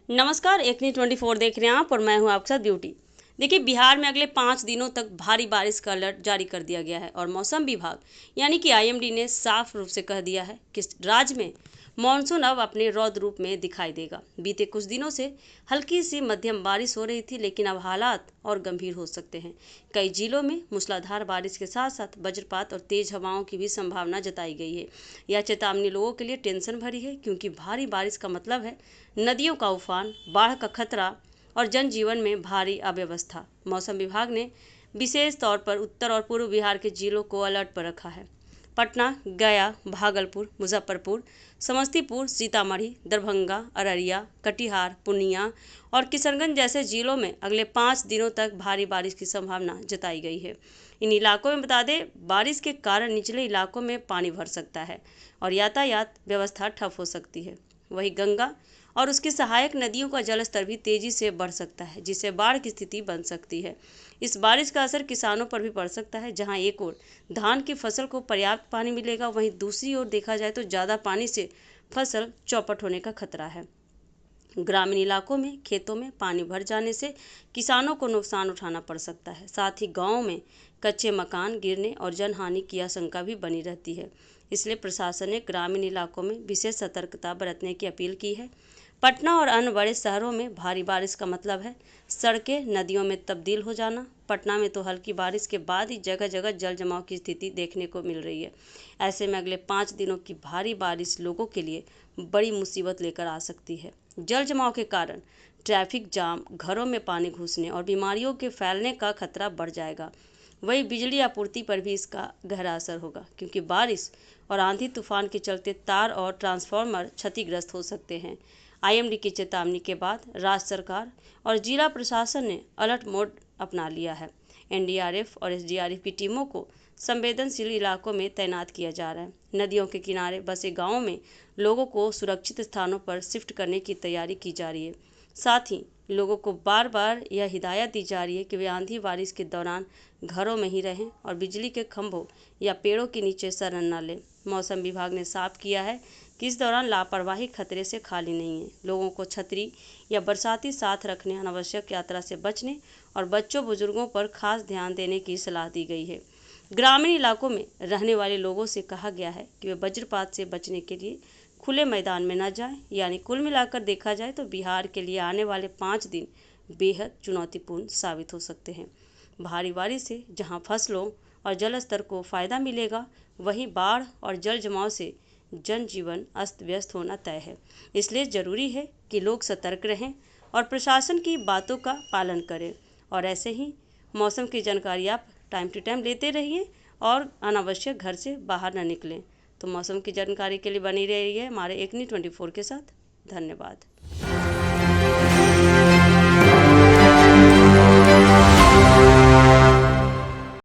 नमस्कार, एकनी 24 देख रहे हैं आप और मैं हूं आपके साथ ब्यूटी। देखिए, बिहार में अगले 5 दिनों तक भारी बारिश का अलर्ट जारी कर दिया गया है और मौसम विभाग यानी कि आईएमडी ने साफ रूप से कह दिया है कि राज्य में मानसून अब अपने रौद्र रूप में दिखाई देगा। बीते कुछ दिनों से हल्की सी मध्यम बारिश हो रही थी, लेकिन अब हालात और गंभीर हो सकते हैं। कई जिलों में मूसलाधार बारिश के साथ साथ वज्रपात और तेज हवाओं की भी संभावना जताई गई है। यह चेतावनी लोगों के लिए टेंशन भरी है, क्योंकि भारी बारिश का मतलब है नदियों का उफान, बाढ़ का खतरा और जनजीवन में भारी अव्यवस्था। मौसम विभाग ने विशेष तौर पर उत्तर और पूर्व बिहार के जिलों को अलर्ट पर रखा है। पटना, गया, भागलपुर, मुजफ्फरपुर, समस्तीपुर, सीतामढ़ी, दरभंगा, अररिया, कटिहार, पूर्णिया और किशनगंज जैसे जिलों में अगले 5 दिनों तक भारी बारिश की संभावना जताई गई है। इन इलाकों में बता दें, बारिश के कारण निचले इलाकों में पानी भर सकता है और यातायात व्यवस्था ठप हो सकती है। वहीं गंगा और उसकी सहायक नदियों का जलस्तर भी तेजी से बढ़ सकता है, जिससे बाढ़ की स्थिति बन सकती है। इस बारिश का असर किसानों पर भी पड़ सकता है, जहां एक ओर धान की फसल को पर्याप्त पानी मिलेगा, वहीं दूसरी ओर देखा जाए तो ज़्यादा पानी से फसल चौपट होने का खतरा है। ग्रामीण इलाकों में खेतों में पानी भर जाने से किसानों को नुकसान उठाना पड़ सकता है। साथ ही गाँव में कच्चे मकान गिरने और जनहानि की आशंका भी बनी रहती है। इसलिए प्रशासन ने ग्रामीण इलाकों में विशेष सतर्कता बरतने की अपील की है। पटना और अन्य बड़े शहरों में भारी बारिश का मतलब है सड़कें नदियों में तब्दील हो जाना। पटना में तो हल्की बारिश के बाद ही जगह जगह जल जमाव की स्थिति देखने को मिल रही है। ऐसे में अगले 5 दिनों की भारी बारिश लोगों के लिए बड़ी मुसीबत लेकर आ सकती है। जल जमाव के कारण ट्रैफिक जाम, घरों में पानी घुसने और बीमारियों के फैलने का खतरा बढ़ जाएगा। वहीं बिजली आपूर्ति पर भी इसका गहरा असर होगा, क्योंकि बारिश और आंधी तूफान के चलते तार और ट्रांसफार्मर क्षतिग्रस्त हो सकते हैं। आईएमडी की चेतावनी के बाद राज्य सरकार और जिला प्रशासन ने अलर्ट मोड अपना लिया है। एनडीआरएफ और एसडीआरएफ की टीमों को संवेदनशील इलाकों में तैनात किया जा रहा है। नदियों के किनारे बसे गांवों में लोगों को सुरक्षित स्थानों पर शिफ्ट करने की तैयारी की जा रही है। साथ ही लोगों को बार बार यह हिदायत दी जा रही है कि वे आंधी बारिश के दौरान घरों में ही रहें और बिजली के खंभों या पेड़ों के नीचे शरण न लें। मौसम विभाग ने साफ किया है कि इस दौरान लापरवाही खतरे से खाली नहीं है। लोगों को छतरी या बरसाती साथ रखने, अनावश्यक यात्रा से बचने और बच्चों बुजुर्गों पर खास ध्यान देने की सलाह दी गई है। ग्रामीण इलाकों में रहने वाले लोगों से कहा गया है कि वे वज्रपात से बचने के लिए खुले मैदान में न जाएं। यानी कुल मिलाकर देखा जाए तो बिहार के लिए आने वाले 5 दिन बेहद चुनौतीपूर्ण साबित हो सकते हैं। भारी बारिश से जहां फसलों और जल स्तर को फायदा मिलेगा, वहीं बाढ़ और जल जमाव से जनजीवन अस्त व्यस्त होना तय है। इसलिए जरूरी है कि लोग सतर्क रहें और प्रशासन की बातों का पालन करें। और ऐसे ही मौसम की जानकारी आप टाइम टू टाइम लेते रहिए और अनावश्यक घर से बाहर न निकलें। तो मौसम की जानकारी के लिए बनी रहिए हमारे एकनी 24 के साथ। धन्यवाद।